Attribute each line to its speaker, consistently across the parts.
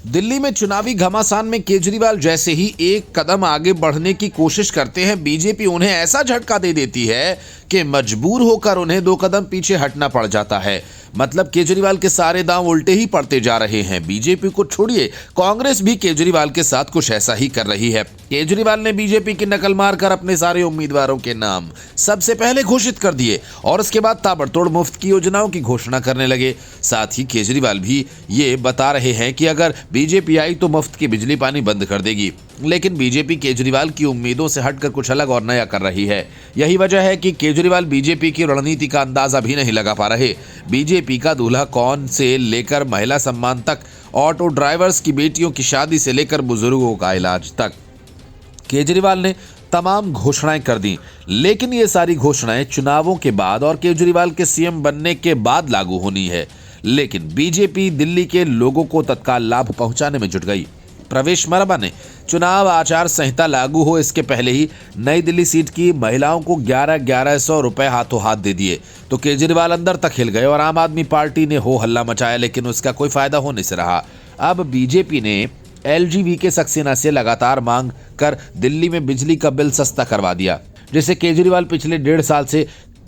Speaker 1: दिल्ली में चुनावी घमासान में केजरीवाल जैसे ही एक कदम आगे बढ़ने की कोशिश करते हैं, बीजेपी उन्हें ऐसा झटका दे देती है कि मजबूर होकर उन्हें 2 कदम पीछे हटना पड़ जाता है। मतलब केजरीवाल के सारे दांव उल्टे ही पड़ते जा रहे हैं। बीजेपी को छोड़िए, कांग्रेस भी केजरीवाल के साथ कुछ ऐसा ही कर रही है। केजरीवाल ने बीजेपी की नकल मारकर अपने सारे उम्मीदवारों के नाम सबसे पहले घोषित कर दिए और उसके बाद ताबड़तोड़ मुफ्त की योजनाओं की घोषणा करने लगे। साथ ही केजरीवाल भी ये बता रहे हैं कि अगर बीजेपी आई तो मुफ्त की बिजली पानी बंद कर देगी। लेकिन बीजेपी केजरीवाल की उम्मीदों से हटकर कुछ अलग और नया कर रही है। यही वजह है कि केजरीवाल बीजेपी की रणनीति का अंदाजा भी नहीं लगा पा रहे। बीजेपी का दूल्हा कौन से लेकर महिला सम्मान तक, ऑटो ड्राइवर्स की बेटियों की शादी से लेकर बुजुर्गों का इलाज तक, केजरीवाल ने तमाम घोषणाएं कर दी। लेकिन ये सारी घोषणाएं चुनावों के बाद और केजरीवाल के सीएम बनने के बाद लागू होनी है। लेकिन बीजेपी दिल्ली के लोगों को तत्काल लाभ पहुंचाने में जुट गई। प्रवेश वर्मा ने चुनाव आचार संहिता लागू हो इसके पहले ही नई दिल्ली सीट की महिलाओं को 11,100 रुपए हाथों हाथ दे दिए तो केजरीवाल अंदर तक हिल गए और आम आदमी पार्टी ने हो हल्ला मचाया, लेकिन उसका कोई फायदा होने से रहा। अब बीजेपी ने LGV सक्सेना से लगातार मांग कर दिल्ली में बिजली का बिल सस्ता करवा दिया, जिसे केजरीवाल पिछले 1.5 साल से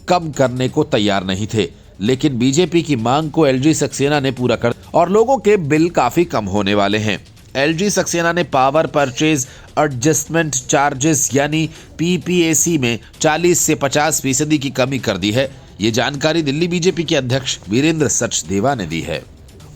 Speaker 1: कम करने को तैयार नहीं थे। लेकिन बीजेपी की मांग को LG सक्सेना ने पूरा कर और लोगों के बिल काफी कम होने वाले हैं। LG सक्सेना ने पावर परचेज एडजस्टमेंट चार्जेस यानी PPAC में 40 से 50% की कमी कर दी है। ये जानकारी दिल्ली बीजेपी के अध्यक्ष वीरेंद्र सचदेवा ने दी है।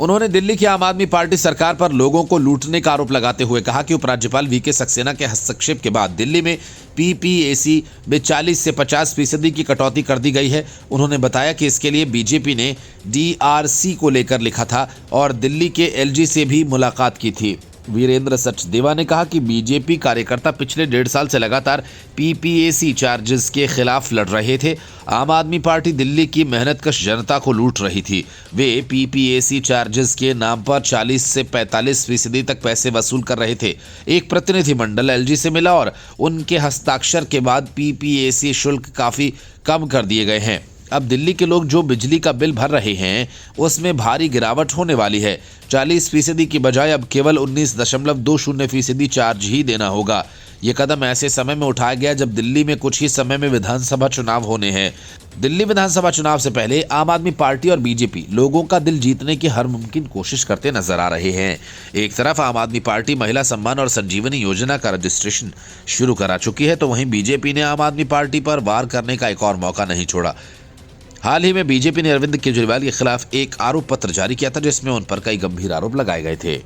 Speaker 1: उन्होंने दिल्ली की आम आदमी पार्टी सरकार पर लोगों को लूटने का आरोप लगाते हुए कहा कि उपराज्यपाल VK सक्सेना के हस्तक्षेप के बाद दिल्ली में PPAC में 40 से 50% की कटौती कर दी गई है। उन्होंने बताया कि इसके लिए बीजेपी ने DRC को लेकर लिखा था और दिल्ली के LG से भी मुलाकात की थी। वीरेंद्र सचदेवा ने कहा कि बीजेपी कार्यकर्ता पिछले 1.5 साल से लगातार PPAC चार्जेस के खिलाफ लड़ रहे थे। आम आदमी पार्टी दिल्ली की मेहनतकश जनता को लूट रही थी। वे PPAC चार्जेस के नाम पर 40 से 45% तक पैसे वसूल कर रहे थे। एक प्रतिनिधिमंडल LG से मिला और उनके हस्ताक्षर के बाद PPAC शुल्क काफी कम कर दिए गए हैं। अब दिल्ली के लोग जो बिजली का बिल भर रहे हैं उसमें भारी गिरावट होने वाली है। 40% की बजाय अब केवल 19.20% चार्ज ही देना होगा। ये कदम ऐसे समय में उठाया गया जब दिल्ली में कुछ ही समय में विधानसभा चुनाव होने हैं। दिल्ली विधानसभा चुनाव से पहले आम आदमी पार्टी और बीजेपी लोगों का दिल जीतने की हर मुमकिन कोशिश करते नजर आ रहे हैं। एक तरफ आम आदमी पार्टी महिला सम्मान और संजीवनी योजना का रजिस्ट्रेशन शुरू करा चुकी है, तो वहीं बीजेपी ने आम आदमी पार्टी पर वार करने का एक और मौका नहीं छोड़ा। हाल ही में बीजेपी ने अरविंद केजरीवाल के खिलाफ एक आरोप पत्र जारी किया था, जिसमें उन पर कई गंभीर आरोप लगाए गए थे।